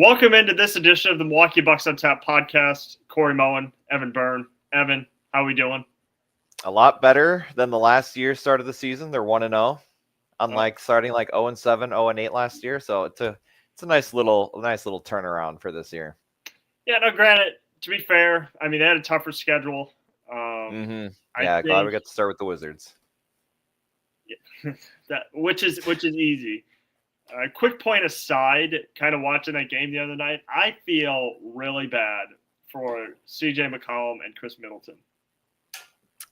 Welcome into this edition of the Milwaukee Bucks on Tap podcast. Corey Moen, Evan Byrne. Evan, how we doing? A lot better than the last year start of the season. They're 1-0, unlike starting like 0-7, 0-8 last year. So it's a nice little turnaround for this year. Yeah, no, granted, to be fair, I mean they had a tougher schedule. Yeah, glad we got to start with the Wizards. Which is easy. Quick point aside, kind of watching that game the other night, I feel really bad for CJ McCollum and Chris Middleton.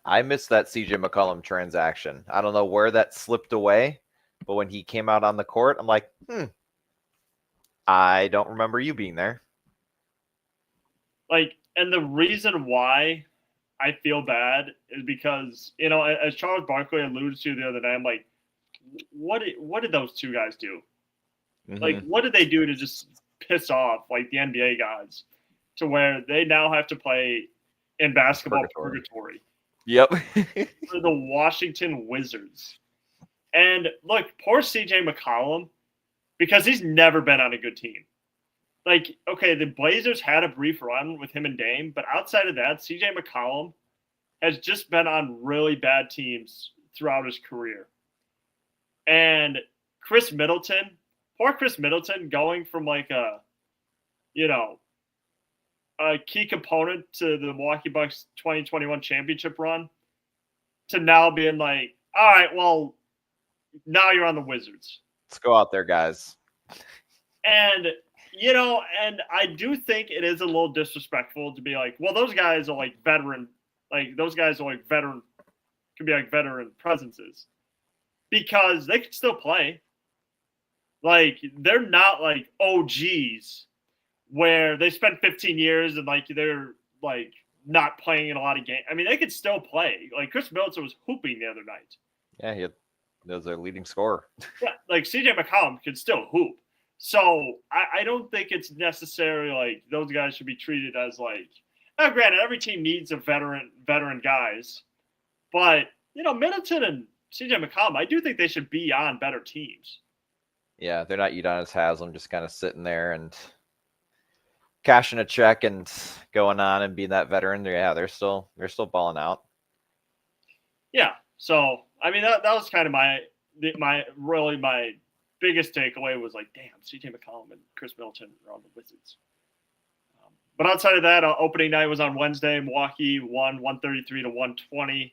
I missed that CJ McCollum transaction. I don't know where that slipped away, but when he came out on the court, I'm like, I don't remember you being there. And the reason why I feel bad is because, as Charles Barkley alluded to the other night, I'm like, what did those two guys do? Mm-hmm. What did they do to just piss off the NBA guys to where they now have to play in basketball purgatory? Yep. For the Washington Wizards. And look, poor CJ McCollum, because he's never been on a good team. Okay, the Blazers had a brief run with him and Dame, but outside of that, CJ McCollum has just been on really bad teams throughout his career. And Chris Middleton, poor Chris Middleton, going from a key component to the Milwaukee Bucks 2021 championship run to now being like, all right, well, now you're on the Wizards. Let's go out there, guys. And, and I do think it is a little disrespectful to be like, well, those guys are veteran. Those guys are veteran, could be veteran presences. Because they could still play. They're not OGs where they spent 15 years and they're not playing in a lot of games. I mean, they could still play. Chris Middleton was hooping the other night. Yeah, he was their leading scorer. Yeah, CJ McCollum could still hoop. So I don't think it's necessarily those guys should be treated as now granted, every team needs a veteran guys. But, Middleton and CJ McCollum, I do think they should be on better teams. Yeah, they're not Udonis Haslem just kind of sitting there and cashing a check and going on and being that veteran. Yeah, they're still balling out. Yeah, so I mean that was kind of my biggest takeaway was damn, CJ McCollum and Chris Middleton are on the Wizards. But outside of that, opening night was on Wednesday. Milwaukee won 133-120.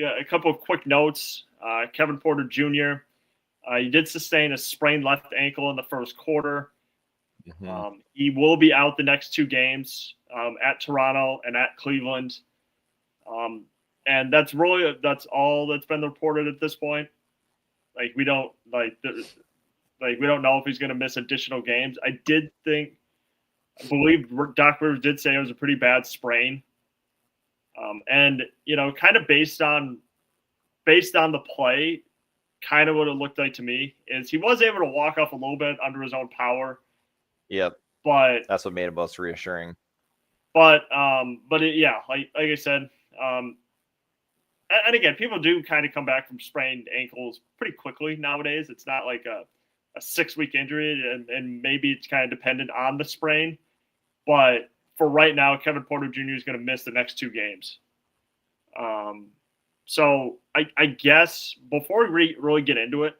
A couple of quick notes. Kevin Porter Jr. He did sustain a sprained left ankle in the first quarter. Mm-hmm. He will be out the next two games at Toronto and at Cleveland. And that's all that's been reported at this point. We don't know if he's going to miss additional games. I believe Doc Rivers did say it was a pretty bad sprain. And kind of based on the play, kind of what it looked like to me is he was able to walk off a little bit under his own power. Yep. But that's what made it most reassuring. Like I said, and again, people do kind of come back from sprained ankles pretty quickly nowadays. It's not like a 6-week injury, and maybe it's kind of dependent on the sprain. But for right now, Kevin Porter Jr. is going to miss the next two games. So I guess before we really get into it,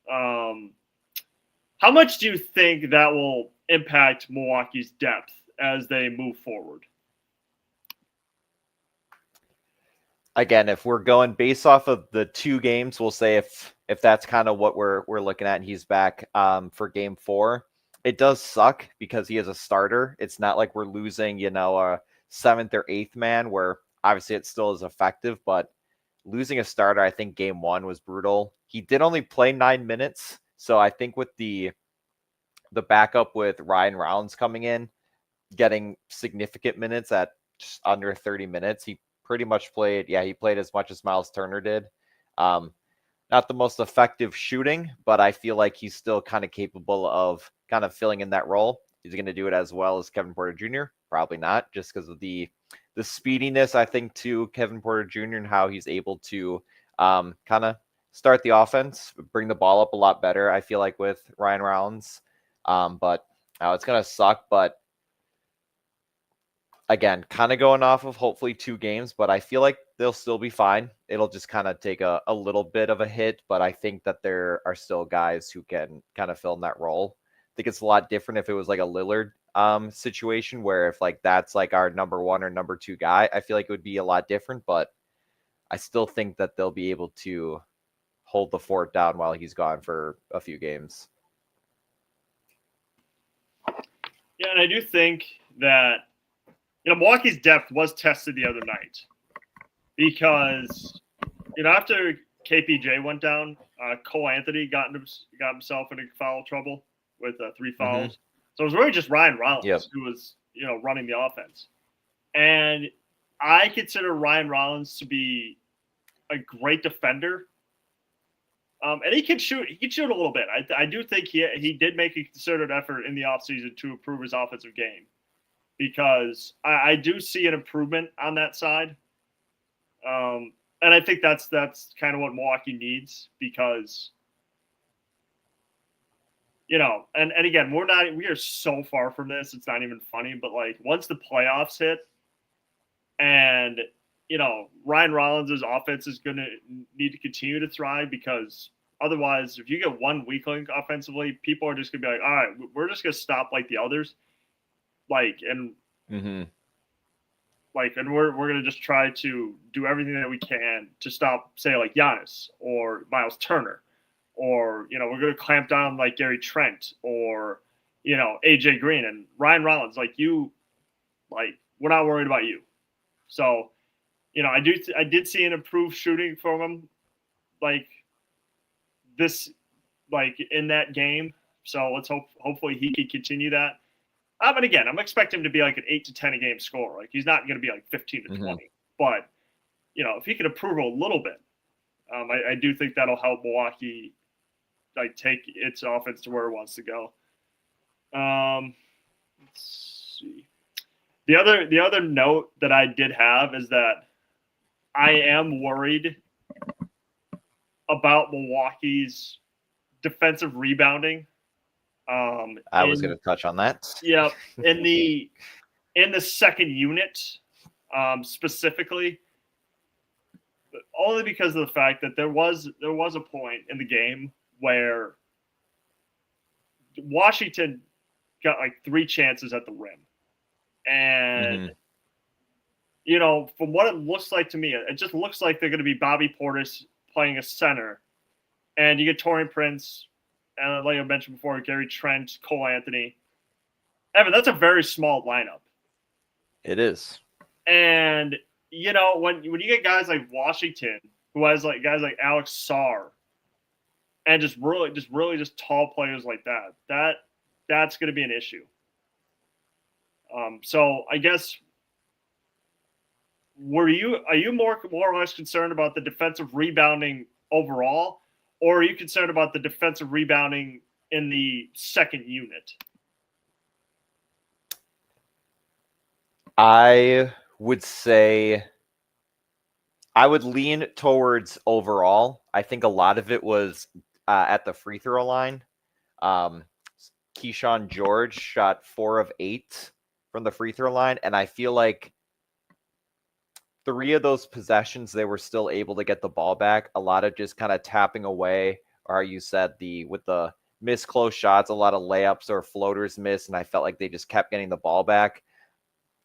how much do you think that will impact Milwaukee's depth as they move forward? Again, if we're going based off of the two games, we'll say if that's kind of what we're looking at and he's back for game 4. It does suck because he is a starter. It's not like we're losing, a 7th or 8th man where obviously it still is effective, but losing a starter, I think game 1 was brutal. He did only play 9 minutes. So I think with the backup with Ryan Rounds coming in, getting significant minutes at just under 30 minutes, he pretty much played. Yeah, he played as much as Miles Turner did. Not the most effective shooting, but I feel like he's still kind of capable of kind of filling in that role. He's going to do it as well as Kevin Porter Jr. Probably not, just because of the speediness, I think, to Kevin Porter Jr. and how he's able to kind of start the offense, bring the ball up a lot better, I feel like, with Ryan Rollins. But it's going to suck. But again, kind of going off of hopefully 2 games, but I feel like they'll still be fine. It'll just kind of take a little bit of a hit, but I think that there are still guys who can kind of fill in that role. I think it's a lot different if it was like a Lillard situation where if like that's like our number 1 or number 2 guy, I feel like it would be a lot different, but I still think that they'll be able to hold the fort down while he's gone for a few games. Yeah, and I do think that Milwaukee's depth was tested the other night because after KPJ went down, Cole Anthony got himself into foul trouble with 3 fouls. Mm-hmm. So it was really just Ryan Rollins who was running the offense, and I consider Ryan Rollins to be a great defender. And he can shoot. He can shoot a little bit. I do think he did make a concerted effort in the offseason to improve his offensive game, because I do see an improvement on that side. And I think that's kind of what Milwaukee needs, because and again, we are so far from this, it's not even funny, but like once the playoffs hit and Ryan Rollins' offense is going to need to continue to thrive, because otherwise, if you get one weak link offensively, people are just going to be like, all right, we're just going to stop like the others. And we're going to just try to do everything that we can to stop, say, like Giannis or Miles Turner, or, we're going to clamp down like Gary Trent or, AJ Green and Ryan Rollins. We're not worried about you. So, I did see an improved shooting from him, in that game. So let's hopefully he can continue that. But again, I'm expecting him to be like an 8 to 10 a game scorer. Like he's not going to be like 15 to 20. But if he can improve a little bit, I do think that'll help Milwaukee take its offense to where it wants to go. Let's see. The other note that I did have is that I am worried about Milwaukee's defensive rebounding. I was going to touch on that. Yeah, in the second unit, specifically, but only because of the fact that there was a point in the game where Washington got like 3 chances at the rim, and from what it looks like to me, it just looks like they're going to be Bobby Portis playing a center, and you get Taurean Prince. And like I mentioned before, Gary Trent, Cole Anthony. Evan, that's a very small lineup. It is. And, when you get guys like Washington, who has like guys like Alex Sarr, and just really tall players like that's going to be an issue. So I guess, are you more or less concerned about the defensive rebounding overall, or are you concerned about the defensive rebounding in the second unit? I would say I would lean towards overall. I think a lot of it was at the free throw line. Keyshawn George shot 4 of 8 from the free throw line, and I feel like 3 of those possessions, they were still able to get the ball back. A lot of just kind of tapping away, or you said with the missed close shots, a lot of layups or floaters missed, and I felt like they just kept getting the ball back.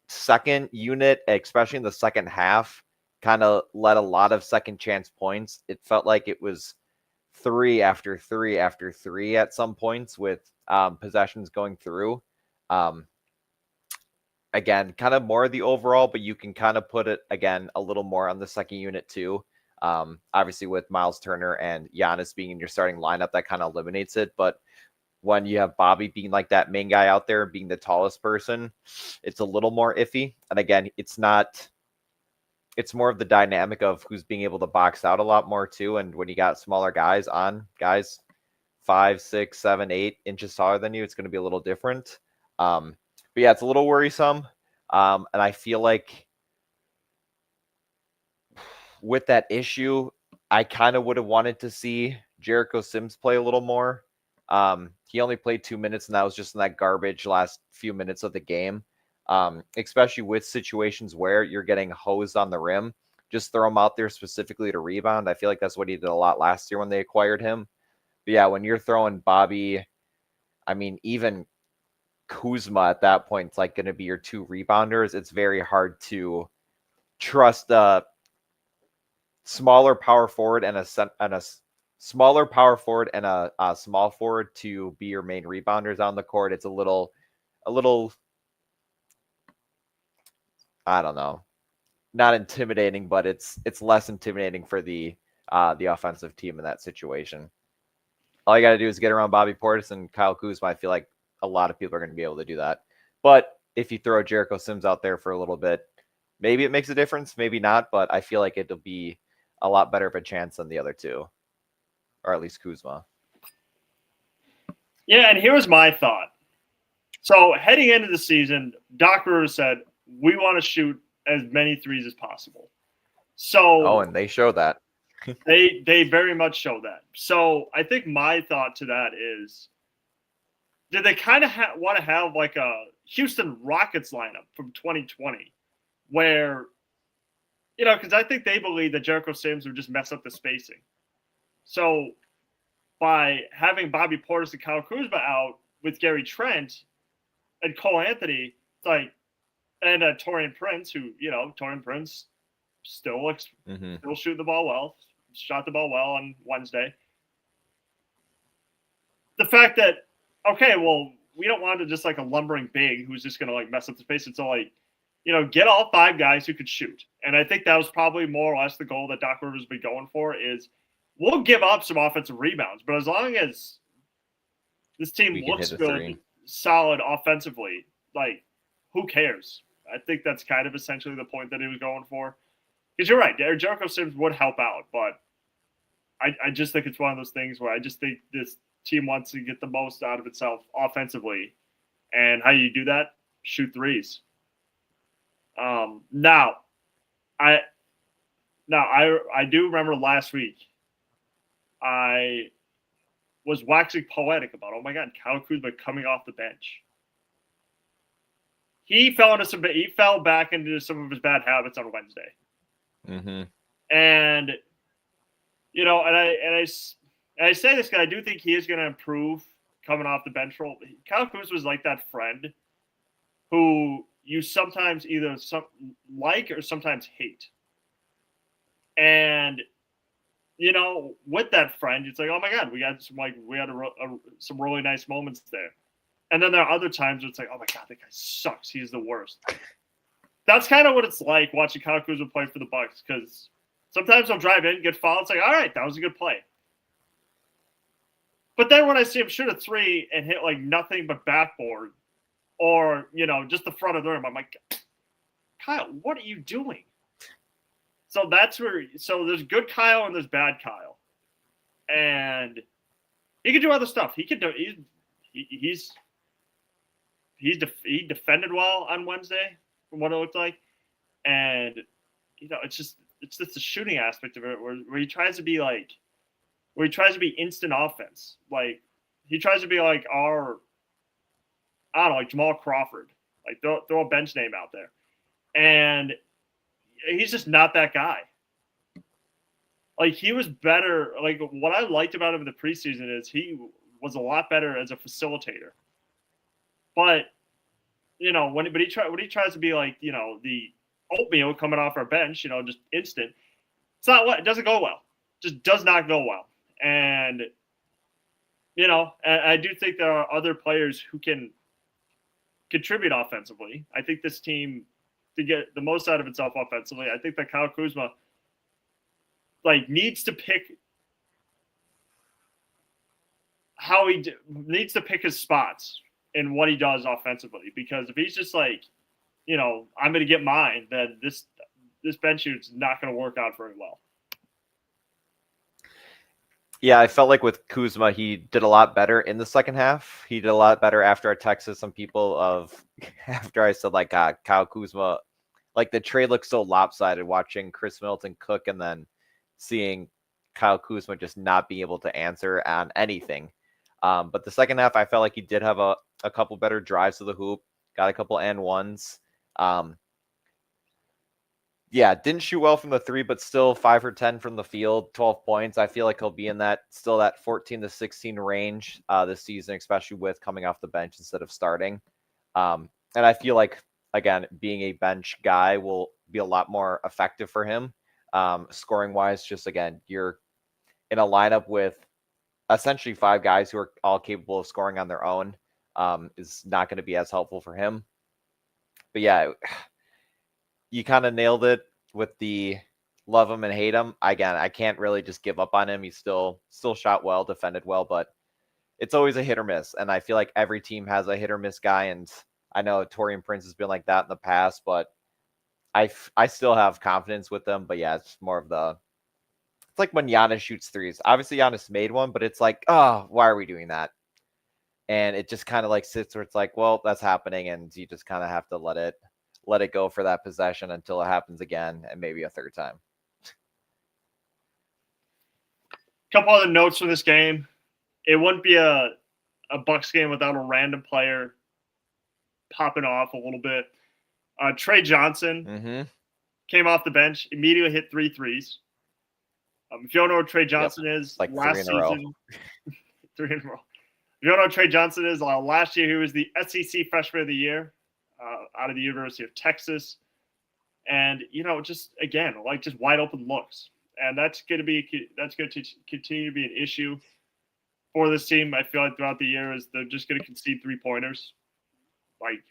Second unit, especially in the second half, kind of let a lot of second chance points. It felt like it was 3 after 3 after 3 at some points with possessions going through. Again, kind of more of the overall, but you can kind of put it, again, a little more on the second unit too. Obviously, with Miles Turner and Giannis being in your starting lineup, that kind of eliminates it. But when you have Bobby being like that main guy out there, being the tallest person, it's a little more iffy. And again, it's more of the dynamic of who's being able to box out a lot more too. And when you got smaller guys 5, 6, 7, 8 inches taller than you, it's going to be a little different. But yeah, it's a little worrisome. And I feel like with that issue, I kind of would have wanted to see Jericho Sims play a little more. He only played 2 minutes, and that was just in that garbage last few minutes of the game. Especially with situations where you're getting hosed on the rim, just throw him out there specifically to rebound. I feel like that's what he did a lot last year when they acquired him. But yeah, when you're throwing Bobby, I mean, even Kuzma at that point, it's like going to be your 2 rebounders. It's very hard to trust a smaller power forward and a smaller power forward and a small forward to be your main rebounders on the court. It's a little, I don't know, not intimidating, but it's less intimidating for the offensive team in that situation. All you got to do is get around Bobby Portis and Kyle Kuzma. I feel like a lot of people are going to be able to do that. But if you throw Jericho Sims out there for a little bit, maybe it makes a difference, maybe not. But I feel like it'll be a lot better of a chance than the other 2, or at least Kuzma. Yeah, and here was my thought. So heading into the season, Doc Rivers said, we want to shoot as many threes as possible. So and they show that. they very much show that. So I think my thought to that is, did they kind of want to have like a Houston Rockets lineup from 2020 where, because I think they believe that Jericho Sims would just mess up the spacing. So by having Bobby Portis and Kyle Kuzma out with Gary Trent and Cole Anthony, it's like, and Taurean Prince, who, Taurean Prince still shooting the ball well, shot the ball well on Wednesday. The fact that, okay, well, we don't want to just like a lumbering big who's just going to like mess up the space. It's all like, get all 5 guys who could shoot. And I think that was probably more or less the goal that Doc Rivers has been going for is we'll give up some offensive rebounds, but as long as this team looks good, solid offensively, like, who cares? I think that's kind of essentially the point that he was going for. Because you're right, Jericho Sims would help out, but I just think it's one of those things where I just think this team wants to get the most out of itself offensively. And how you do that? Shoot threes. Now I do remember last week I was waxing poetic about, oh my God, Kyle Kuzma coming off the bench. He fell back into some of his bad habits on Wednesday. Mm-hmm. And I say this because I do think he is going to improve coming off the bench role. Kyle Kuzma was like that friend who you sometimes either like or sometimes hate. And with that friend, it's like, oh my God, we had some really nice moments there. And then there are other times where it's like, oh my God, that guy sucks. He's the worst. That's kind of what it's like watching Kyle Kuzma play for the Bucks, because sometimes he'll drive in, get fouled. It's like, all right, that was a good play. But then when I see him shoot a 3 and hit like nothing but backboard or, just the front of the rim, I'm like, Kyle, what are you doing? So there's good Kyle and there's bad Kyle. And he can do other stuff. He defended well on Wednesday from what it looked like. And, it's just the shooting aspect of it where he tries to be instant offense. Like, he tries to be like like Jamal Crawford. Like, throw a bench name out there. And he's just not that guy. Like, he was better. Like, what I liked about him in the preseason is he was a lot better as a facilitator. But, when he tries to be like, the oatmeal coming off our bench, just instant, it doesn't go well. Just does not go well. And, I do think there are other players who can contribute offensively. I think this team, to get the most out of itself offensively, I think that Kyle Kuzma needs to pick needs to pick his spots in what he does offensively. Because if he's just like, I'm going to get mine, then this bench shoot's not going to work out very well. Yeah, I felt like with Kuzma, he did a lot better in the second half. He did a lot better after I texted some people after I said Kyle Kuzma, the trade looks so lopsided watching Chris Middleton cook and then seeing Kyle Kuzma just not being able to answer on anything. But the second half, I felt like he did have a couple better drives to the hoop, got a couple and ones. Yeah, didn't shoot well from the three, but still 5 for 10 from the field, 12 points. I feel like he'll be in that 14 to 16 range this season, especially with coming off the bench instead of starting. And I feel like, again, being a bench guy will be a lot more effective for him. Scoring wise, just again, you're in a lineup with essentially 5 guys who are all capable of scoring on their own, is not going to be as helpful for him. But yeah, you kind of nailed it with the love him and hate him. Again, I can't really just give up on him. He's still shot well, defended well, but it's always a hit or miss. And I feel like every team has a hit or miss guy. And I know Taurean Prince has been like that in the past, but I still have confidence with them. But yeah, it's more of it's like when Giannis shoots threes. Obviously, Giannis made one, but it's like, oh, why are we doing that? And it just kind of like sits where it's like, well, that's happening. And you just kind of have to let it go for that possession until it happens again and maybe a third time. Couple other notes from this game. It wouldn't be a Bucks game without a random player popping off a little bit. Trey Johnson came off the bench, immediately hit 3 threes. If you don't know what Trey Johnson is, like last 3 in a row. season, 3 in a row. If you don't know what Trey Johnson is, last year he was the SEC Freshman of the Year out of the University of Texas. And, just, again, just wide open looks. And that's going to continue to be an issue for this team. I feel like throughout the year is they're just going to concede 3-pointers. Like,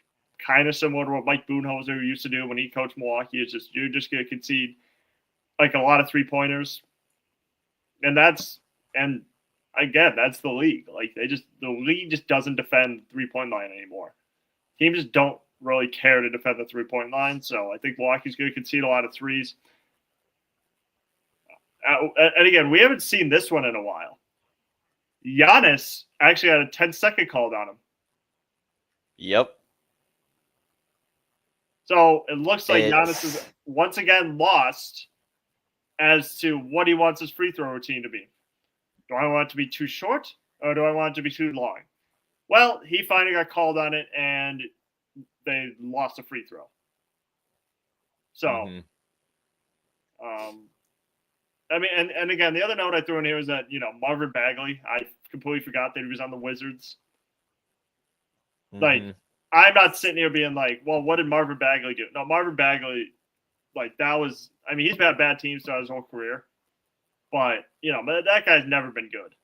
kind of similar to what Mike Budenholzer used to do when he coached Milwaukee. It's just, you're just going to concede, like, a lot of 3-pointers. And again, that's the league. Like, the league just doesn't defend 3-point line anymore. Teams just don't really care to defend the 3-point line. So I think Milwaukee's going to concede a lot of threes. And again, we haven't seen this one in a while. Giannis actually had a 10-second called on him. Yep. So it looks like Giannis is once again lost as to what he wants his free throw routine to be. Do I want it to be too short or do I want it to be too long? Well, he finally got called on it and they lost a free throw. So, I mean, and again, the other note I threw in here is that, Marvin Bagley, I completely forgot that he was on the Wizards. Like, I'm not sitting here being like, well, what did Marvin Bagley do? No, Marvin Bagley, he's had bad teams throughout his whole career. But, but that guy's never been good.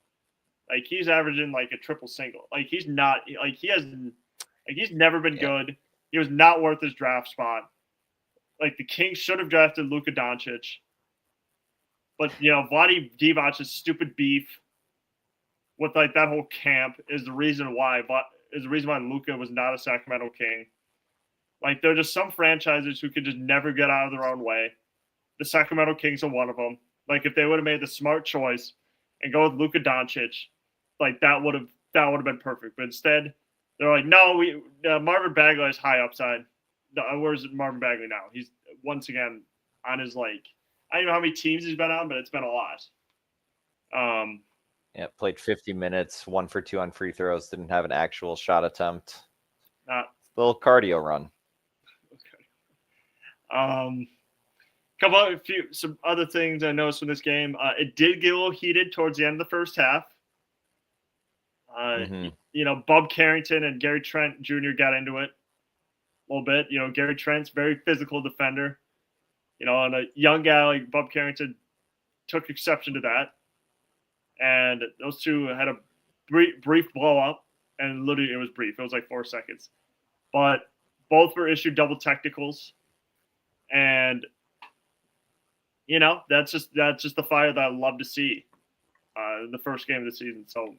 Like, he's averaging, like, a triple single. Like, he's not, like, he's never been good. He was not worth his draft spot. Like, the Kings should have drafted Luka Doncic. But, Vlade Divac's stupid beef with, like, that whole camp is the reason why Luka was not a Sacramento King. Like, there are just some franchises who could just never get out of their own way. The Sacramento Kings are one of them. Like, if they would have made the smart choice and go with Luka Doncic, like, that would have been perfect. But instead, they're like, no, Marvin Bagley is high upside. Where's Marvin Bagley now? He's once again on his, like, I don't know how many teams he's been on, but it's been a lot. Played 50 minutes, 1 for 2 on free throws, didn't have an actual shot attempt. Little cardio run. Okay. Some other things I noticed from this game. It did get a little heated towards the end of the first half. Bub Carrington and Gary Trent Jr. got into it a little bit. Gary Trent's very physical defender. And a young guy like Bub Carrington took exception to that. And those two had a brief blow up. And literally it was brief. It was like 4 seconds. But both were issued double technicals. And that's just the fire that I love to see in the first game of the season. So,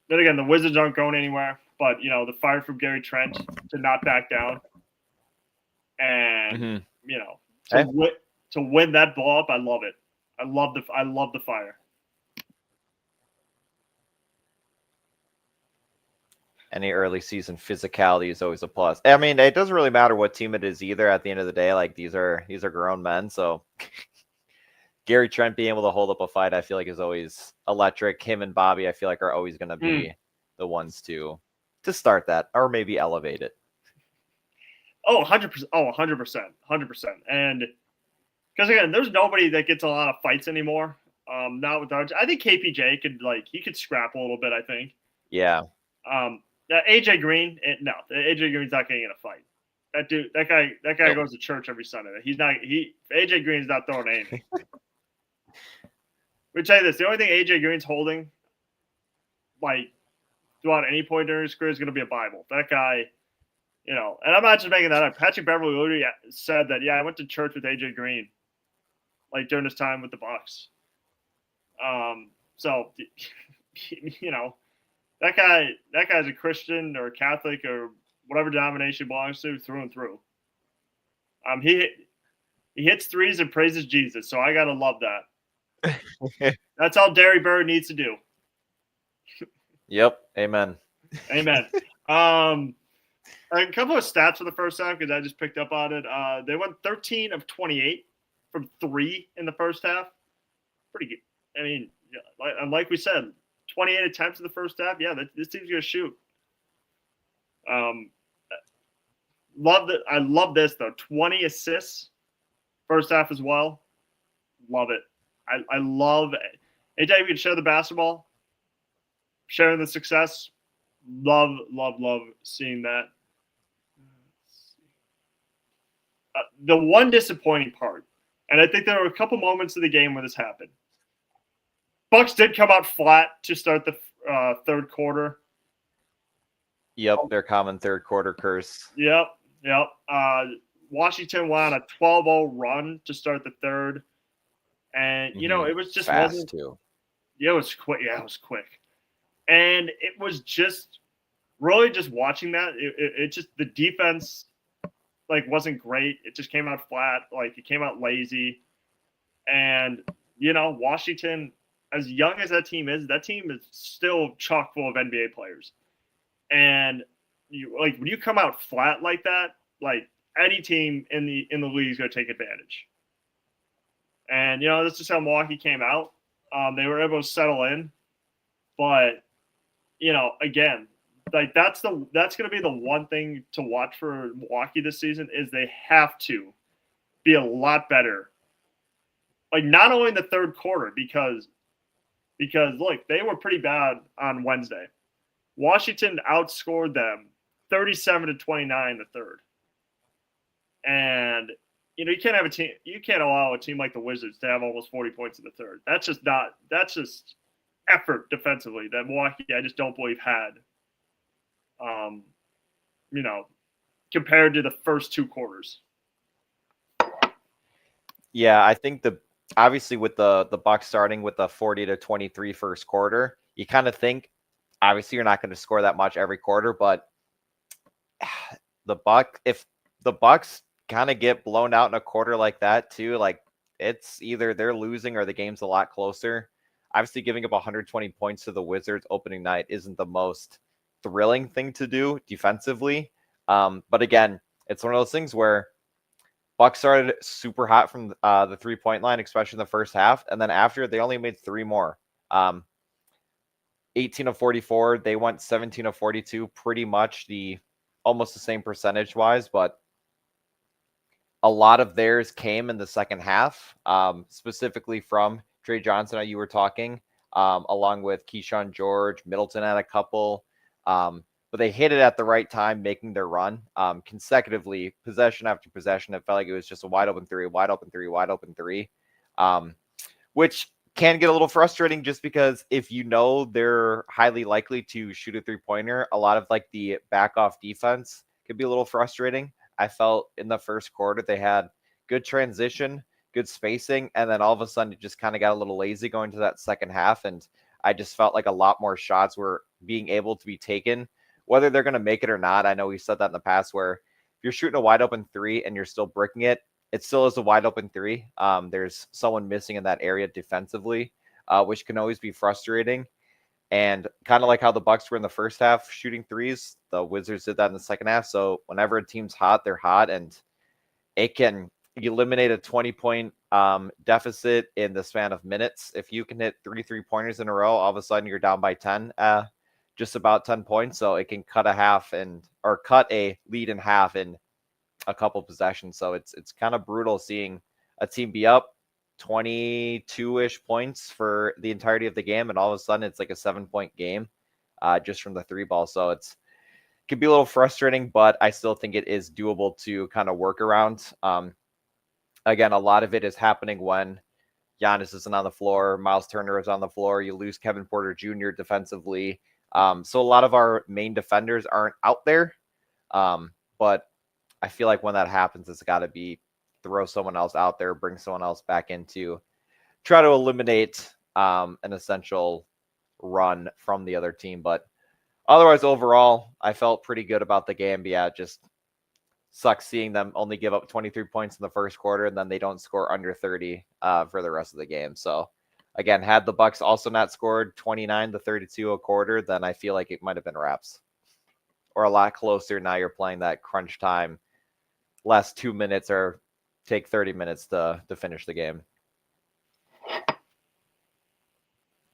then again, the Wizards aren't going anywhere, but the fire from Gary Trent to not back down, and to win that blow up, I love it. I love the fire. Any early season physicality is always a plus. I mean, it doesn't really matter what team it is either. At the end of the day, like these are grown men, so Gary Trent being able to hold up a fight, I feel like is always electric. Him and Bobby, I feel like are always going to be the ones to start that or maybe elevate it. Oh, 100%. Oh, 100%. 100%. And because, again, there's nobody that gets a lot of fights anymore. Not with Arch. I think KPJ could scrap a little bit, I think. Yeah. AJ Green, no. AJ Green's not getting in a fight. That guy goes to church every Sunday. AJ Green's not throwing anything. Let me tell you this. The only thing AJ Green's holding, like, throughout any point during his career is going to be a Bible. That guy, and I'm not just making that up. Patrick Beverly literally said that, I went to church with AJ Green, like, during his time with the Bucks. So, that guy's a Christian or a Catholic or whatever denomination belongs to through and through. He hits threes and praises Jesus, so I gotta love that. That's all Derry Bird needs to do. Yep. Amen. Amen. A couple of stats for the first half because I just picked up on it. They went 13 of 28 from 3 in the first half. Pretty good. I mean, like we said, 28 attempts in the first half. Yeah, this team's gonna shoot. I love this though. 20 assists first half as well. Love it. I love it. Anytime you can share the basketball, sharing the success. Love seeing that. The one disappointing part, and I think there were a couple moments of the game where this happened. Bucks did come out flat to start the third quarter. Yep, their common third quarter curse. Yep. Washington went on a 12-0 run to start the third. And, it was just fast too. Yeah, it was quick. Yeah, it was quick. And it was just really just watching that. It just, the defense, wasn't great. It just came out flat. It came out lazy. And, Washington, as young as that team is still chock full of NBA players. And when you come out flat like that, any team in the league is going to take advantage. And this is how Milwaukee came out. They were able to settle in, but again, that's going to be the one thing to watch for Milwaukee this season is they have to be a lot better. Not only in the third quarter because look, they were pretty bad on Wednesday. Washington outscored them 37-29 in the third. And you can't have you can't allow a team like the Wizards to have almost 40 points in the third. That's just effort defensively that Milwaukee I just don't believe had. Compared to the first two quarters. Yeah, I think obviously with the Bucks starting with the 40-23 first quarter, you kind of think obviously you're not going to score that much every quarter, but if the Bucks kind of get blown out in a quarter like that too, it's either they're losing or the game's a lot closer. Obviously giving up 120 points to the Wizards opening night isn't the most thrilling thing to do defensively. But again, it's one of those things where Bucks started super hot from the 3-point line, especially in the first half. And then after, they only made 3 more. 18 of 44. They went 17 of 42, pretty much almost the same percentage-wise. But a lot of theirs came in the second half, specifically from Trey Johnson, you were talking, along with Keyshawn George. Middleton had a couple. But they hit it at the right time, making their run consecutively, possession after possession. It felt like it was just a wide open three, which can get a little frustrating just because if they're highly likely to shoot a 3-pointer, a lot of the back off defense could be a little frustrating. I felt in the first quarter they had good transition, good spacing, and then all of a sudden it just kind of got a little lazy going to that second half, and I just felt like a lot more shots were being able to be taken. Whether they're going to make it or not, I know we've said that in the past where if you're shooting a wide open 3 and you're still bricking it, it still is a wide open 3. There's someone missing in that area defensively, which can always be frustrating. And kind of like how the Bucks were in the first half shooting threes, the Wizards did that in the second half. So whenever a team's hot, they're hot, and it can you eliminate a 20-point deficit in the span of minutes. If you can hit 3 3-pointers in a row, all of a sudden you're down by 10, just about 10 points. So it can cut a lead in half in a couple possessions. So it's kind of brutal seeing a team be up 22-ish points for the entirety of the game, and all of a sudden it's like a 7-point game just from the 3-ball. So it can be a little frustrating, but I still think it is doable to kind of work around. Again, a lot of it is happening when Giannis isn't on the floor, Miles Turner is on the floor, you lose Kevin Porter Jr. defensively. So a lot of our main defenders aren't out there, but I feel like when that happens, it's got to be throw someone else out there, bring someone else back in to try to eliminate an essential run from the other team. But otherwise, overall, I felt pretty good about the game. But yeah, it just sucks seeing them only give up 23 points in the first quarter, and then they don't score under 30 for the rest of the game. So again, had the Bucks also not scored 29-32 a quarter, then I feel like it might have been wraps or a lot closer. Now you're playing that crunch time, last 2 minutes or take 30 minutes to finish the game.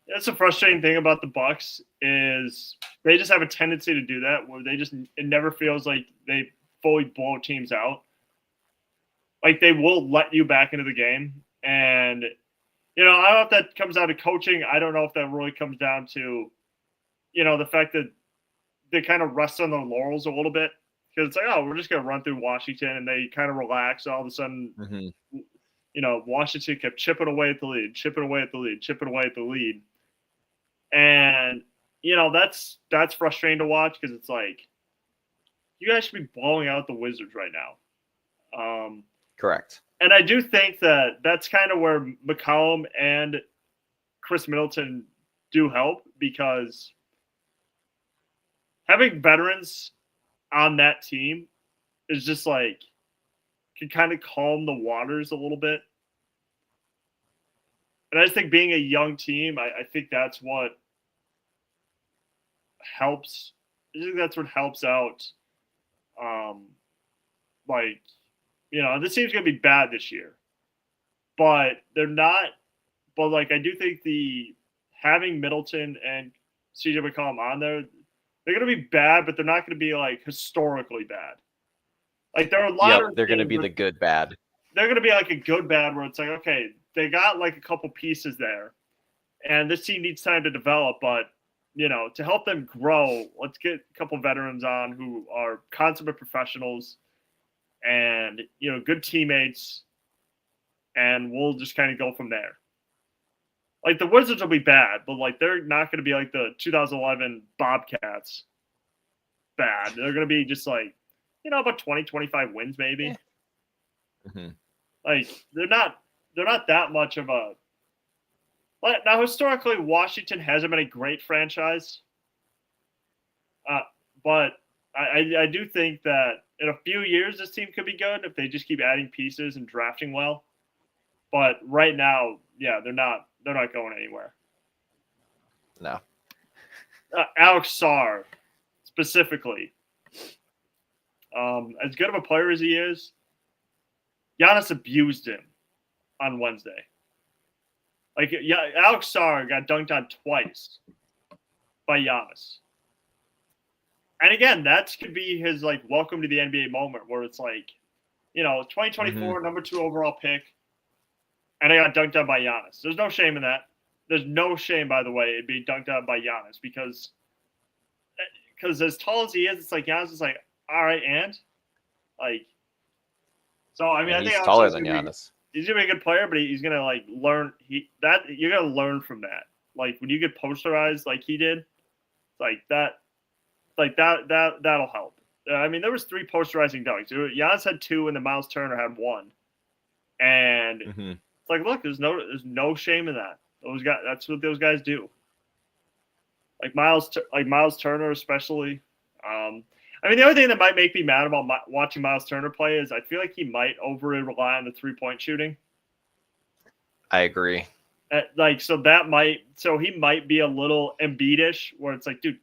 That's a frustrating thing about the Bucks is they just have a tendency to do that where it never feels like they fully blow teams out. Like they will let you back into the game. And, I don't know if that comes down to coaching. I don't know if that really comes down to, the fact that they kind of rest on their laurels a little bit. Because it's like, oh, we're just going to run through Washington, and they kind of relax. All of a sudden, Washington kept chipping away at the lead. And, that's frustrating to watch because it's like, you guys should be blowing out the Wizards right now. Correct. And I do think that that's kind of where McCollum and Chris Middleton do help, because having veterans on that team is just like can kind of calm the waters a little bit. And I just think being a young team, I think that's what helps. I think that's what helps out. This team's gonna be bad this year, but they're not. But I do think having Middleton and CJ McCollum on there, they're going to be bad, but they're not going to be historically bad. There are a lot of. They're going to be the good bad. They're going to be a good bad where it's okay, they got a couple pieces there, and this team needs time to develop. But to help them grow, let's get a couple veterans on who are consummate professionals, and good teammates, and we'll just kind of go from there. The Wizards will be bad, but they're not going to be the 2011 Bobcats bad. They're going to be just about 20, 25 wins maybe. Mm-hmm. They're not that much of a. Now historically, Washington hasn't been a great franchise, but I do think that in a few years this team could be good if they just keep adding pieces and drafting well. But right now, yeah, they're not going anywhere. No. Alex Sarr, specifically. As good of a player as he is, Giannis abused him on Wednesday. Alex Sarr got dunked on twice by Giannis. And again, that could be his welcome to the NBA moment where it's 2024 number 2 overall pick. And I got dunked on by Giannis. There's no shame in that. There's no shame, by the way, in being dunked on by Giannis because as tall as he is, it's Giannis is all right, and so I mean, I think he's taller than Giannis. He's gonna be a good player, but he's gonna learn. You're gonna learn from that. When you get posterized like he did, that'll help. I mean, there was 3 posterizing dunks. Giannis had 2, and then Miles Turner had 1, and. Mm-hmm. Look, there's no shame in that. That's what those guys do. Miles Turner, especially. I mean, the only thing that might make me mad about watching Miles Turner play is I feel like he might overly rely on the 3-point shooting. I agree. So he might be a little Embiid-ish, where it's dude,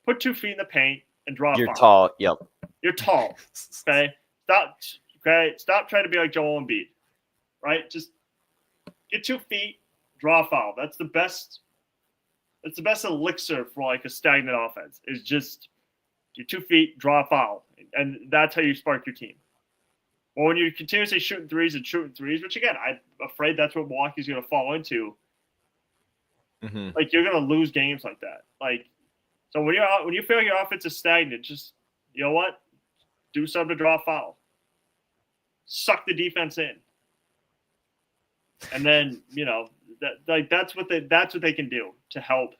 put 2 feet in the paint and draw. You're tall. Yep. You're tall. Okay. Stop. Okay, stop trying to be like Joel Embiid, right? Just get 2 feet, draw a foul. That's the best. That's the best elixir for like a stagnant offense. Is just get 2 feet, draw a foul, and that's how you spark your team. Well, when you're continuously shooting threes, which again, I'm afraid that's what Milwaukee's going to fall into. Mm-hmm. Like you're going to lose games like that. Like, so when you feel like your offense is stagnant, just you know what, do something to draw a foul, suck the defense in, and then that's what they can do to help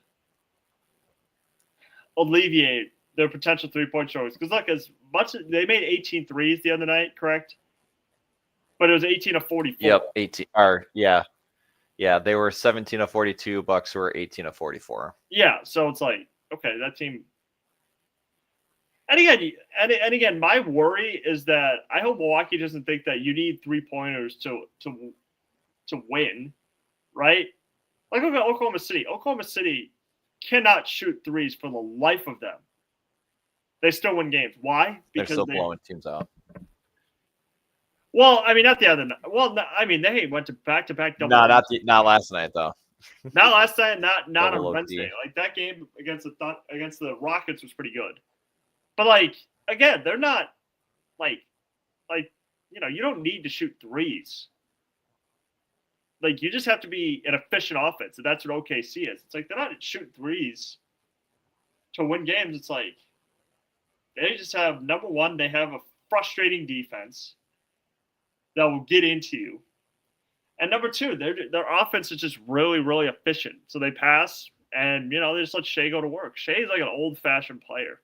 alleviate their potential 3-point shots. Because look, as much as they made 18 threes the other night, correct? But it was 18 of 44. Yep, 18. Or yeah, they were 17 of 42. Bucks were 18 of 44. Yeah, so it's like, okay, that team. And again, my worry is that I hope Milwaukee doesn't think that you need 3-pointers to win, right? Like look at Oklahoma City. Oklahoma City cannot shoot threes for the life of them. They still win games. Why? Because they're still blowing teams out. Well, I mean, not the other night. Well, no, I mean, they went to back-to-back double. No, not last night though. Not last night. Not on OT. Wednesday. Like that game against the Rockets was pretty good. But like again, they're not like you don't need to shoot threes. Like you just have to be an efficient offense, and that's what OKC is. It's like they're not shooting threes to win games. It's like they just have number one, they have a frustrating defense that will get into you. And number two, their offense is just really, really efficient. So they pass and, they just let Shea go to work. Shea's like an old-fashioned player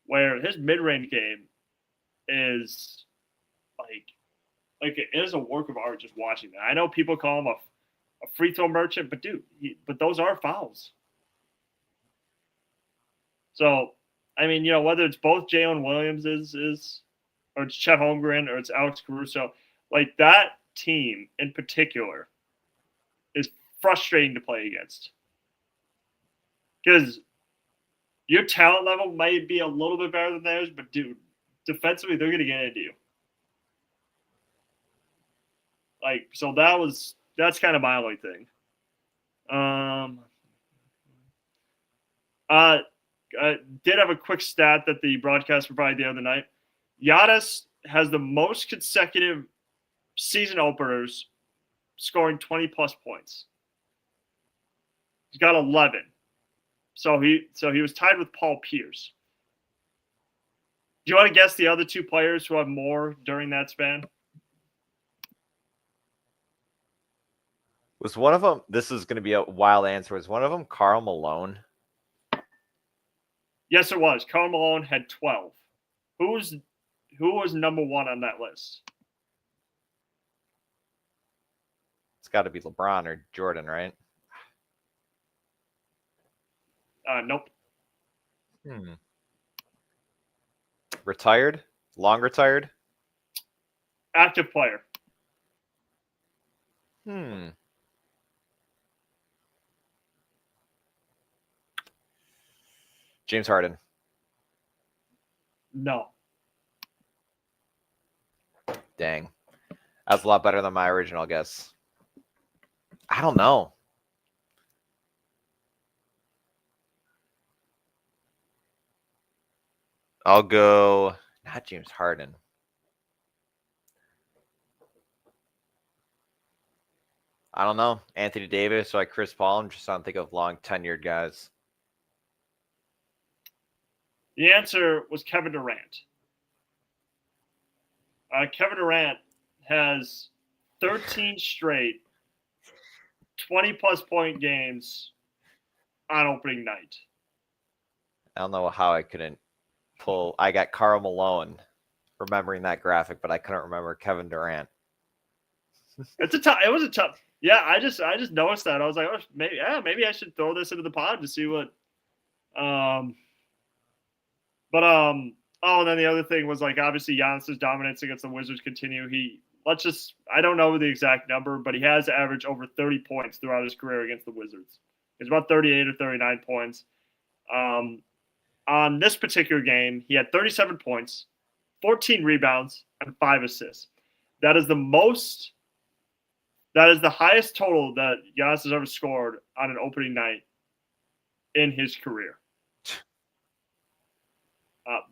where his mid-range game is like it is a work of art just watching that. I know people call him a free throw merchant, but dude, but those are fouls. So, I mean, whether it's both Jalen Williams or it's Chet Holmgren or it's Alex Caruso, like that team in particular is frustrating to play against because your talent level might be a little bit better than theirs, but dude, defensively they're going to get into you. Like, so that's kind of my only thing. Did have a quick stat that the broadcast provided the other night. Giannis has the most consecutive season openers scoring 20-plus points. He's got 11. So he was tied with Paul Pierce. Do you want to guess the other two players who have more during that span? Was one of them, this is going to be a wild answer, was one of them Karl Malone? Yes, it was. Karl Malone had 12. Who was number one on that list? It's got to be LeBron or Jordan, right? Nope. Retired? Long retired? Active player. James Harden. No. Dang. That's a lot better than my original guess. I don't know. I'll go, not James Harden. I don't know. Anthony Davis or like Chris Paul. I'm just trying to think of long tenured guys. The answer was Kevin Durant. Kevin Durant has 13 straight 20-plus point games on opening night. I don't know how I couldn't pull. I got Karl Malone remembering that graphic, but I couldn't remember Kevin Durant. It was a tough. Yeah, I just noticed that. I was like, oh, maybe I should throw this into the pod to see what. And then the other thing was like obviously Giannis's dominance against the Wizards continue. I don't know the exact number, but he has averaged over 30 points throughout his career against the Wizards. It's about 38 or 39 points. On this particular game, he had 37 points, 14 rebounds, and 5 assists. That is the most. That is the highest total that Giannis has ever scored on an opening night in his career.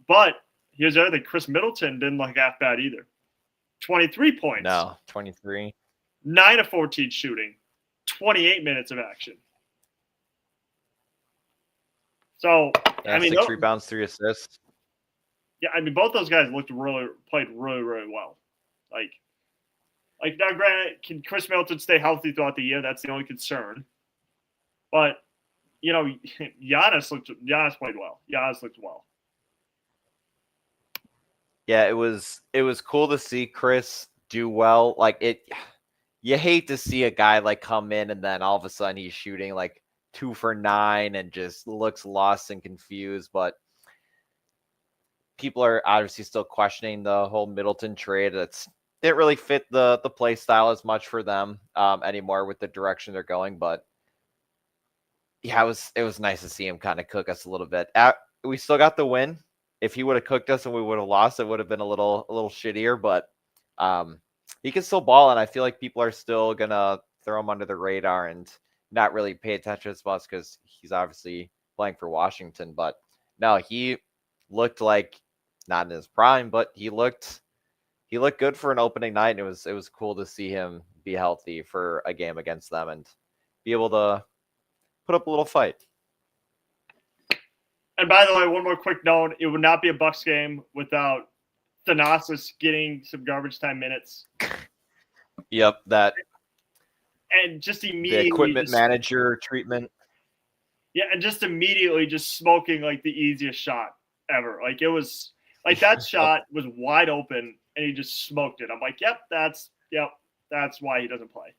But here's the other thing. Chris Middleton didn't look half bad either. 23 points. No, 23. 9 of 14 shooting. 28 minutes of action. So, Yeah, I mean, 6 rebounds, 3 assists. Yeah, I mean, both those guys played really, really well. Like now, granted, can Chris Middleton stay healthy throughout the year? That's the only concern. But Giannis played well. Giannis looked well. Yeah, it was cool to see Chris do well. Like you hate to see a guy like come in and then all of a sudden he's shooting like 2 for 9 and just looks lost and confused. But people are obviously still questioning the whole Middleton trade. Didn't really fit the play style as much for them anymore with the direction they're going. But yeah, it was nice to see him kind of cook us a little bit. We still got the win. If he would have cooked us and we would have lost, it would have been a little shittier. But he can still ball, and I feel like people are still gonna throw him under the radar and not really pay attention as much because he's obviously playing for Washington. But no, he looked like not in his prime, but he looked good for an opening night. And it was cool to see him be healthy for a game against them and be able to put up a little fight. And by the way, one more quick note: it would not be a Bucks game without Thanasis getting some garbage time minutes. Yep, that. And just immediately the equipment manager treatment. Yeah, and just immediately just smoking like the easiest shot ever. Like it was like that shot was wide open and he just smoked it. I'm like, that's why he doesn't play.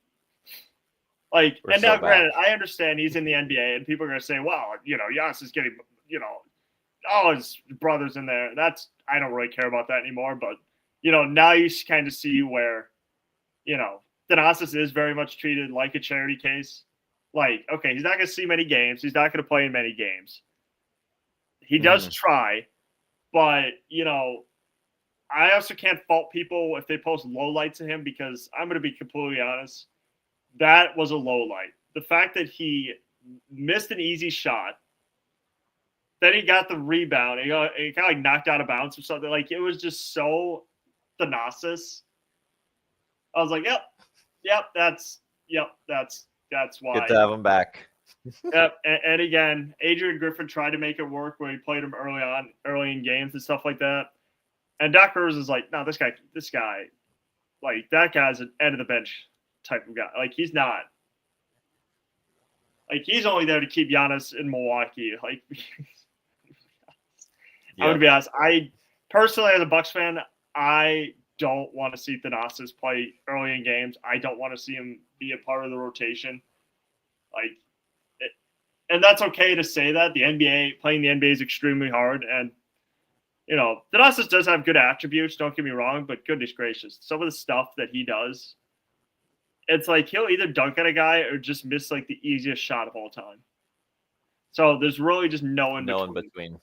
Like, and now granted, I understand he's in the NBA and people are gonna say, well, Giannis is getting, all his brothers in there. I don't really care about that anymore. But now you kind of see where, Thanasis is very much treated like a charity case. Like, okay, he's not going to see many games. He's not going to play in many games. He does try, but, I also can't fault people if they post low lights of him because I'm going to be completely honest. That was a low light. The fact that he missed an easy shot, then he got the rebound, he kind of like knocked out of bounds or something. Like, it was just so Thanasis. I was like, that's why. Good to have him back. Yep. And again, Adrian Griffin tried to make it work when he played him early in games and stuff like that. And Doc Rivers is like, no, this guy, like that guy's an end of the bench type of guy. Like he's not. Like he's only there to keep Giannis in Milwaukee. Like I'm gonna be honest. I personally, as a Bucks fan, I don't want to see Thanasis play early in games. I don't want to see him be a part of the rotation. And that's okay to say that. Playing the NBA is extremely hard. And, Thanasis does have good attributes, don't get me wrong, but goodness gracious, some of the stuff that he does, it's like he'll either dunk at a guy or just miss like the easiest shot of all time. So there's really just no in between.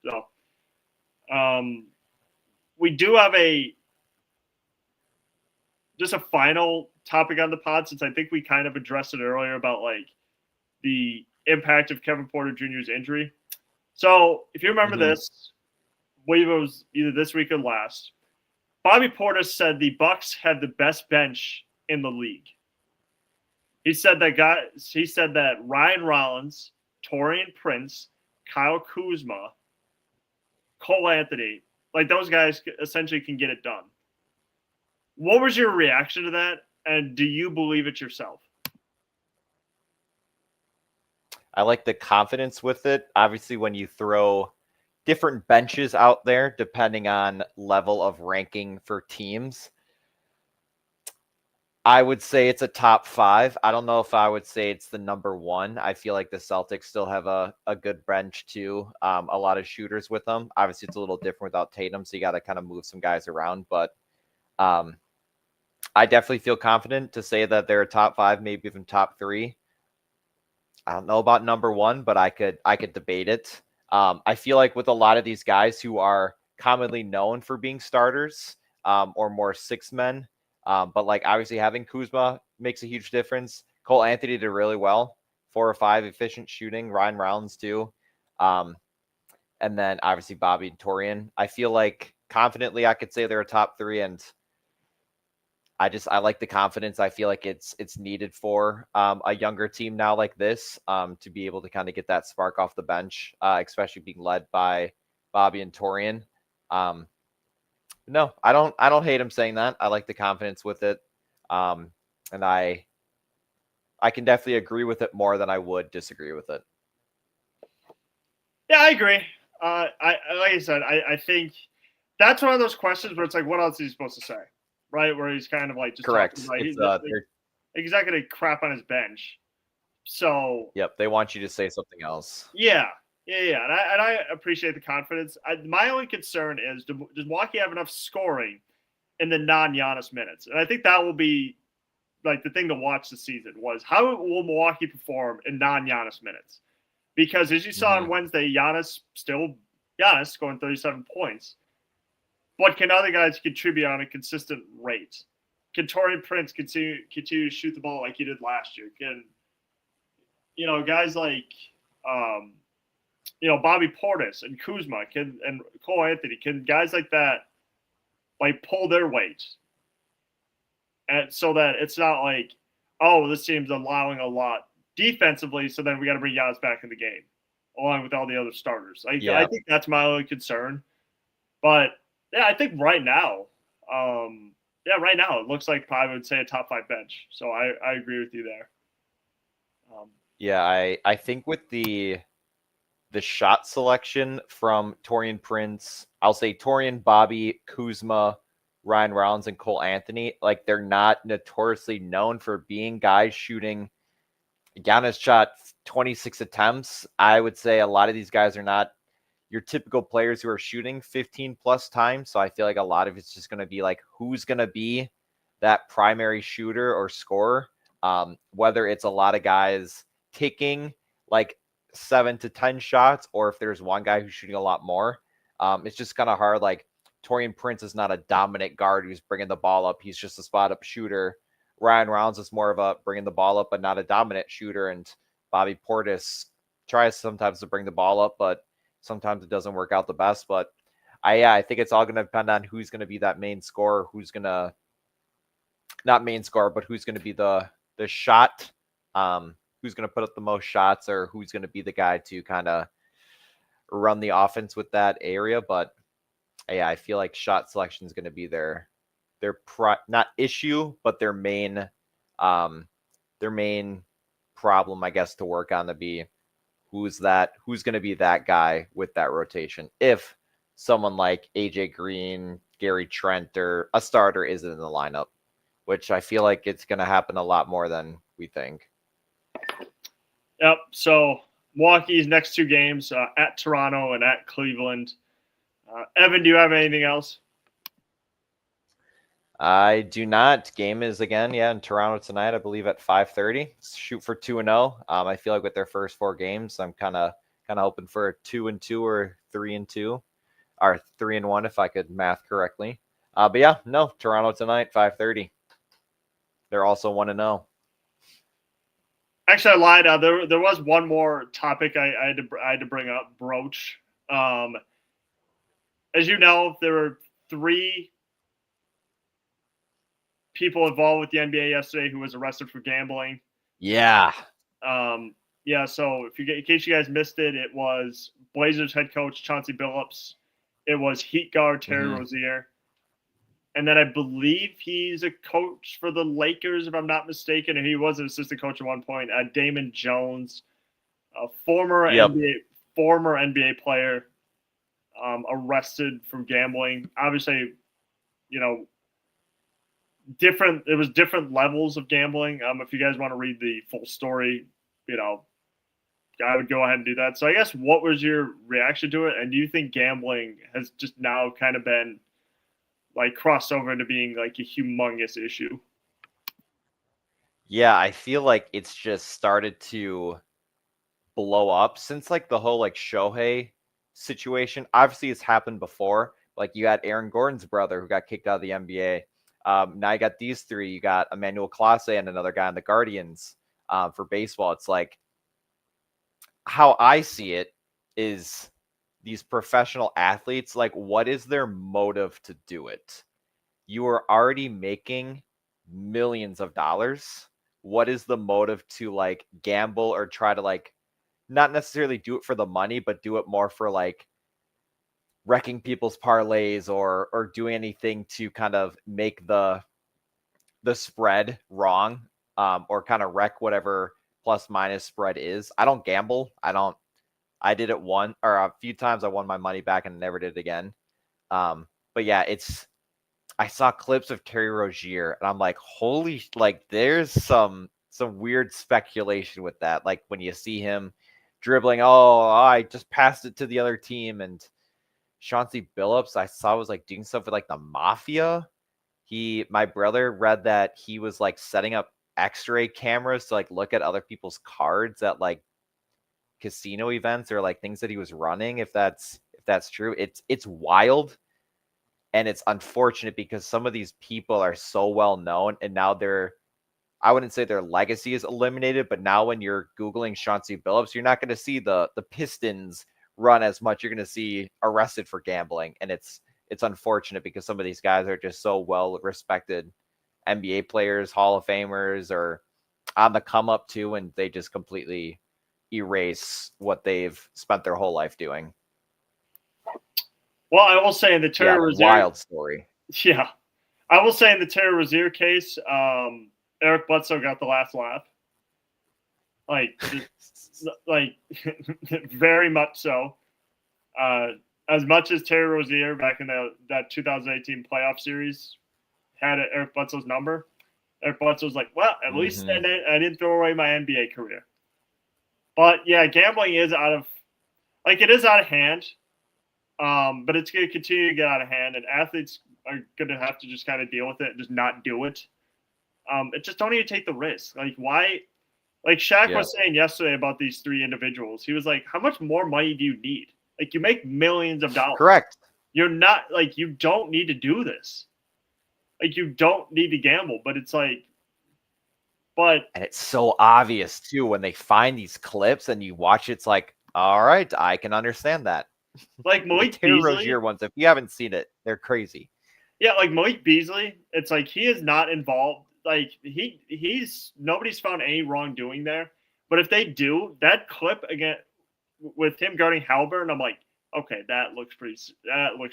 So, we do have just a final topic on the pod, since I think we kind of addressed it earlier about like the impact of Kevin Porter Jr.'s injury. So if you remember this, I believe it was either this week or last, Bobby Portis said the Bucks had the best bench in the league. He said that Ryan Rollins, Taurean Prince, Kyle Kuzma, Cole Anthony, like those guys essentially can get it done. What was your reaction to that? And do you believe it yourself? I like the confidence with it. Obviously, when you throw different benches out there, depending on level of ranking for teams, I would say it's a top 5. I don't know if I would say it's the number 1. I feel like the Celtics still have a good bench too. A lot of shooters with them. Obviously, it's a little different without Tatum, so you got to kind of move some guys around. But I definitely feel confident to say that they're a top 5, maybe even top 3. I don't know about number 1, but I could debate it. I feel like with a lot of these guys who are commonly known for being starters or more six men. But like obviously having Kuzma makes a huge difference. Cole Anthony did really well, 4 or 5 efficient shooting. Ryan Rounds too. And then obviously Bobby and Torian. I feel like confidently I could say they're a top 3, and I like the confidence. I feel like it's needed for a younger team now like this to be able to kind of get that spark off the bench, especially being led by Bobby and Torian. No, I don't hate him saying that. I like the confidence with it, and I can definitely agree with it more than I would disagree with it. Yeah, I agree. I like I said, I think that's one of those questions where it's like, what else is he supposed to say, right? Where he's kind of like just Correct. talking about, It's, he's not going to crap on his bench. So yep, they want you to say something else. Yeah, and I appreciate the confidence. My only concern is, does Milwaukee have enough scoring in the non-Giannis minutes? And I think that will be like the thing to watch this season was how will Milwaukee perform in non-Giannis minutes? Because as you saw on Wednesday, Giannis scoring 37 points. But can other guys contribute on a consistent rate? Can Taurean Prince continue to shoot the ball like he did last year? Can guys like Bobby Portis and Kuzma and Cole Anthony, can guys like that like pull their weight? And so that it's not like, oh, this team's allowing a lot defensively, so then we got to bring Giannis back in the game along with all the other starters. I think that's my only concern. But yeah, I think right now, it looks like I would say a top 5 bench. So I agree with you there. I think with the shot selection from Taurean Prince, I'll say Torian, Bobby, Kuzma, Ryan Rounds, and Cole Anthony, like they're not notoriously known for being guys shooting. Giannis shot 26 attempts. I would say a lot of these guys are not your typical players who are shooting 15 plus times. So I feel like a lot of it's just going to be like who's going to be that primary shooter or scorer. Whether it's a lot of guys taking like 7 to 10 shots, or if there's one guy who's shooting a lot more. It's just kind of hard. Like Taurean Prince is not a dominant guard who's bringing the ball up. He's just a spot up shooter. Ryan Rounds is more of a bringing the ball up, but not a dominant shooter. And Bobby Portis tries sometimes to bring the ball up, but sometimes it doesn't work out the best. But I think it's all going to depend on who's going to be that main scorer, who's going to not main scorer, but who's going to be the shot, who's going to put up the most shots, or who's going to be the guy to kind of run the offense with that area. But I feel like shot selection is going to be their not issue, but their main problem, I guess, to work on, to be who's going to be that guy with that rotation. If someone like AJ Green, Gary Trent, or a starter isn't in the lineup, which I feel like it's going to happen a lot more than we think. Yep. So Milwaukee's next 2 games at Toronto and at Cleveland. Evan, do you have anything else? I do not. Game is again, in Toronto tonight, I believe at 5:30. Shoot for 2-0. I feel like with their first 4 games, I'm kind of hoping for a 2-2 or 3-2, or 3-1 if I could math correctly. But Toronto tonight, 5:30. They're also 1-0. Actually, I lied. There was one more topic I had to bring up. Broach. As you know, there were 3 people involved with the NBA yesterday who was arrested for gambling. Yeah. So in case you guys missed it, it was Blazers head coach Chauncey Billups. It was Heat guard Terry Rozier. And then I believe he's a coach for the Lakers, if I'm not mistaken, and he was an assistant coach at one point. Damon Jones, a former NBA player, arrested from gambling. Obviously, it was different levels of gambling. If you guys want to read the full story, I would go ahead and do that. So I guess, what was your reaction to it? And do you think gambling has just now kind of been like crossed over into being like a humongous issue? Yeah, I feel like it's just started to blow up since like the whole like Shohei situation. Obviously it's happened before, Like you had Aaron Gordon's brother who got kicked out of the NBA. Now you got these three. You got Emmanuel Clase and another guy on the Guardians for baseball. It's like how I see it is these professional athletes, like what is their motive to do it? You are already making millions of dollars. What is the motive to like gamble or try to like not necessarily do it for the money, but do it more for like wrecking people's parlays or doing anything to kind of make the spread wrong, or kind of wreck whatever plus minus spread is. I don't gamble. I did it one or a few times. I won my money back and never did it again. But yeah, I saw clips of Terry Rozier and I'm like, holy, like there's some weird speculation with that. Like when you see him dribbling, oh, I just passed it to the other team. And Chauncey Billups, I saw was like doing stuff with like the mafia. My brother read that he was like setting up x-ray cameras to like look at other people's cards at like casino events or like things that he was running. If that's true, it's wild. And it's unfortunate because some of these people are so well known and now I wouldn't say their legacy is eliminated, but now when you're Googling Chauncey Billups, you're not going to see the Pistons run as much. You're going to see arrested for gambling. And it's unfortunate because some of these guys are just so well respected NBA players, Hall of Famers, or on the come up too, and they just completely erase what they've spent their whole life doing. Well, I will say in the Terry Rozier wild story. Yeah, I will say in the Terry Rozier case, Eric Bledsoe got the last laugh. Like very much so. As much as Terry Rozier back in that 2018 playoff series had Eric Bledsoe's number, Eric Bledsoe was like, well, at least I didn't throw away my NBA career. But yeah, gambling is out of hand. But it's going to continue to get out of hand, and athletes are going to have to just kind of deal with it and just not do it. It just don't even take the risk. Like why? Like Shaq was saying yesterday about these three individuals. He was like, how much more money do you need? Like you make millions of dollars. Correct. You're not like, you don't need to do this. Like you don't need to gamble, but it's like, and it's so obvious too when they find these clips and you watch. It's like, all right, I can understand that. Like Malik Terry Beasley, Rozier ones, if you haven't seen it, they're crazy. Yeah, like Malik Beasley, it's like he is not involved. Like he's nobody's found any wrongdoing there. But if they do, that clip again with him guarding Halliburton, I'm like, okay, that looks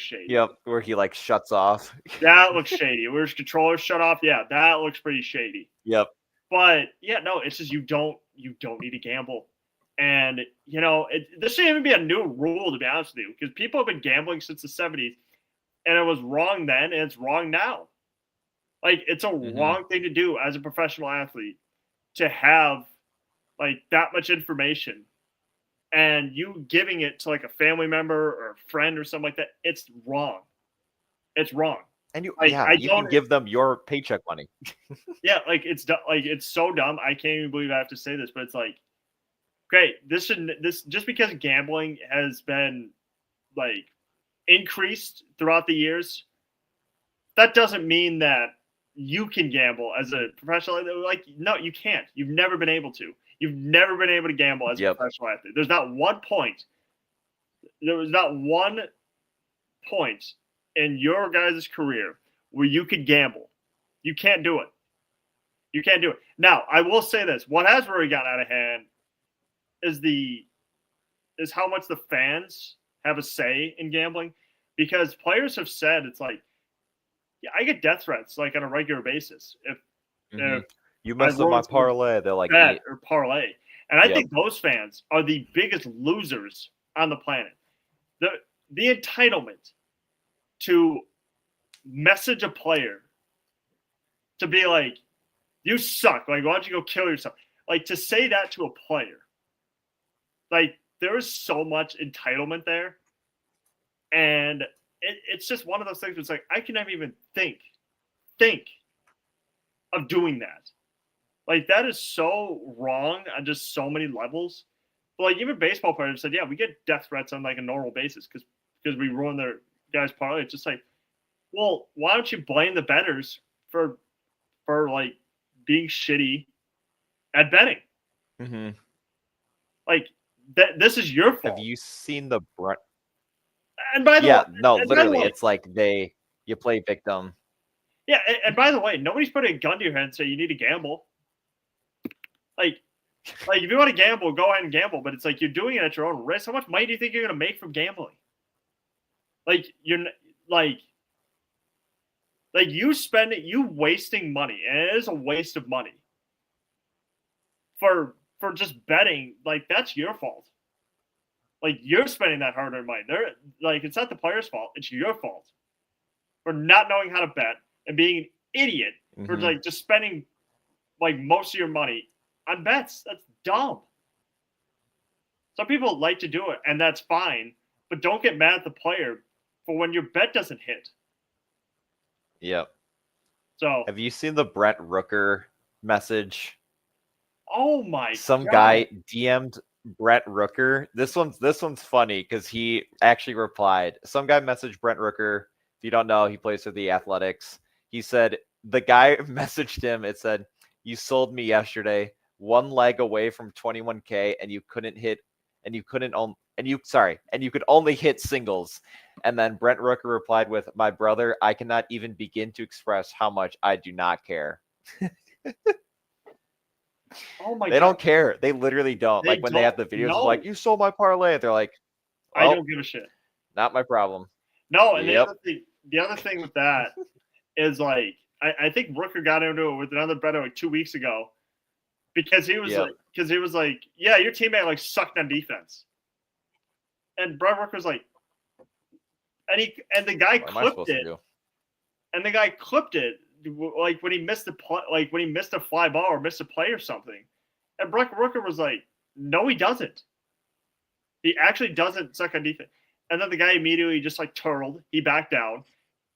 shady. Yep, where he like shuts off. That looks shady. Where his controller shut off. Yeah, that looks pretty shady. Yep. But yeah, no, it's just you don't need to gamble. And, this shouldn't even be a new rule, to be honest with you, because people have been gambling since the 70s, and it was wrong then, and it's wrong now. Like, it's a wrong thing to do as a professional athlete to have, like, that much information, and you giving it to, like, a family member or a friend or something like that. It's wrong. It's wrong. And you can give them your paycheck money. Yeah, like, it's so dumb. I can't even believe I have to say this, but it's like, great. This just because gambling has been like increased throughout the years, that doesn't mean that you can gamble as a professional. Like, no, you can't. You've never been able to. You've never been able to gamble as a professional athlete. There was not one point in your guys' career where you could gamble. You can't do it. Now, I will say this. What has really gotten out of hand is how much the fans have a say in gambling, because players have said it's like, yeah, I get death threats like on a regular basis if you mess up my parlay, they're like bet or parlay, and I think those fans are the biggest losers on the planet. The entitlement to message a player to be like, you suck, like why don't you go kill yourself, like to say that to a player. Like, there is so much entitlement there. And it's just one of those things where it's like, I can never even think of doing that. Like, that is so wrong on just so many levels. But, like, even baseball players said, yeah, we get death threats on, like, a normal basis because we ruin guys parlay. It's just like, well, why don't you blame the bettors for like being shitty at betting? Mm-hmm. Like this is your fault. Have you seen the Brent? And by the Yeah, way, no, and by the literally, way- it's like you play victim. yeah. And by the way, nobody's putting a gun to your head and say you need to gamble. Like if you want to gamble, go ahead and gamble. But it's like you're doing it at your own risk. How much money do you think you're going to make from gambling? Like you're like you spend it, you wasting money, and it is a waste of money for just betting. Like that's your fault. Like you're spending that hard-earned money. They're like it's not the player's fault. It's your fault for not knowing how to bet and being an idiot for Mhm. like just spending like most of your money on bets. That's dumb. Some people like to do it, and that's fine. But don't get mad at the player for when your bet doesn't hit. Yep. So, Have you seen the Brent Rooker message? oh my Some God. guy DM'd Brent Rooker. This one's funny because he actually replied. Some guy messaged Brent Rooker. If you don't know, he plays for the Athletics. He said the guy messaged him. It said, "You sold me yesterday, one leg away from 21K, and you couldn't hit, and you couldn't and you could only hit singles." And then Brent Rooker replied with, "My brother, I cannot even begin to express how much I do not care." Oh my They God. don't care. They literally don't. They Like when they have the don't. videos, it's No. like, "You sold my parlay." They're like, I "Well, don't give a shit. not my problem." No, and Yep. the other thing with that is like I think Rooker got into it with another bettor like 2 weeks ago because he was Yep. like, yeah, your teammate like sucked on defense, and Brett Rooker's like, and the guy What am I clipped supposed to it, do? and the guy clipped it like when he missed the play, like when he missed a fly ball or missed a play or something, and Brett Rooker was like, no, he doesn't. He actually doesn't suck on defense. And then the guy immediately just like turtled. He backed down,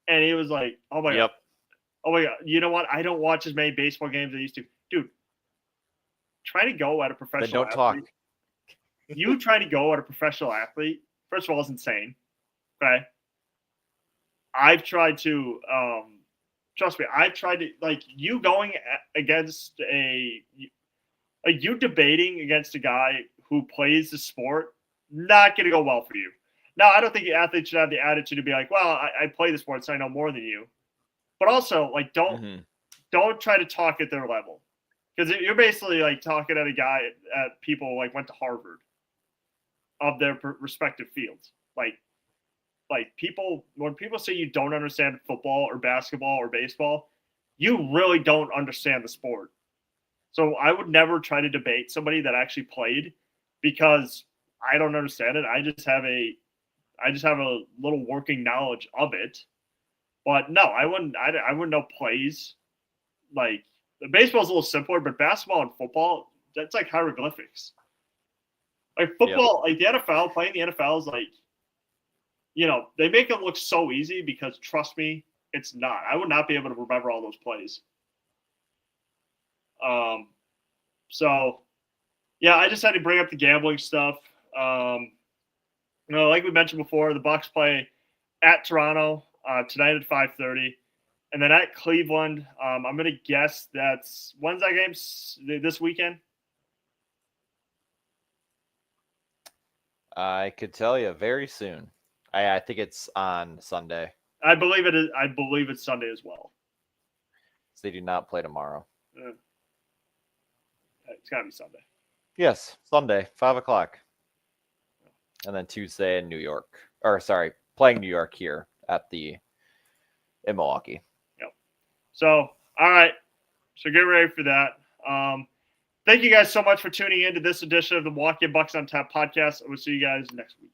and he was like, "Oh my God, oh my God, you know what? I don't watch as many baseball games as I used to, dude. Try to go at a professional. Then don't athlete. talk. You try to go at a professional athlete. First of all, it's insane. Okay, I've tried to. Trust me, I've tried to like you going against you debating against a guy who plays the sport. Not going to go well for you. Now, I don't think athletes should have the attitude to be like, well, I play the sport, so I know more than you. But also, like, don't try to talk at their level. Because you're basically, like, talking at a guy at people, like, went to Harvard of their respective fields. Like people, when people say you don't understand football or basketball or baseball, you really don't understand the sport. So I would never try to debate somebody that actually played because I don't understand it. I just have a little working knowledge of it. But no, I wouldn't know plays. Like the baseball's a little simpler, but basketball and football, that's like hieroglyphics. Like football, like the NFL, playing the NFL is like, they make it look so easy because trust me, it's not. I would not be able to remember all those plays. So yeah, I just had to bring up the gambling stuff. Like we mentioned before, the Bucks play at Toronto tonight at 5:30, and then at Cleveland. I'm going to guess when's that game? This weekend? I could tell you very soon. I think it's on Sunday. I believe it is. I believe it's Sunday as well. So they do not play tomorrow. It's got to be Sunday. Yes, Sunday, 5:00. And then Tuesday in New York. Or sorry, playing New York here in Milwaukee. Yep. So, all right. So get ready for that. Thank you guys so much for tuning in to this edition of the Milwaukee Bucks on Tap podcast. I will see you guys next week.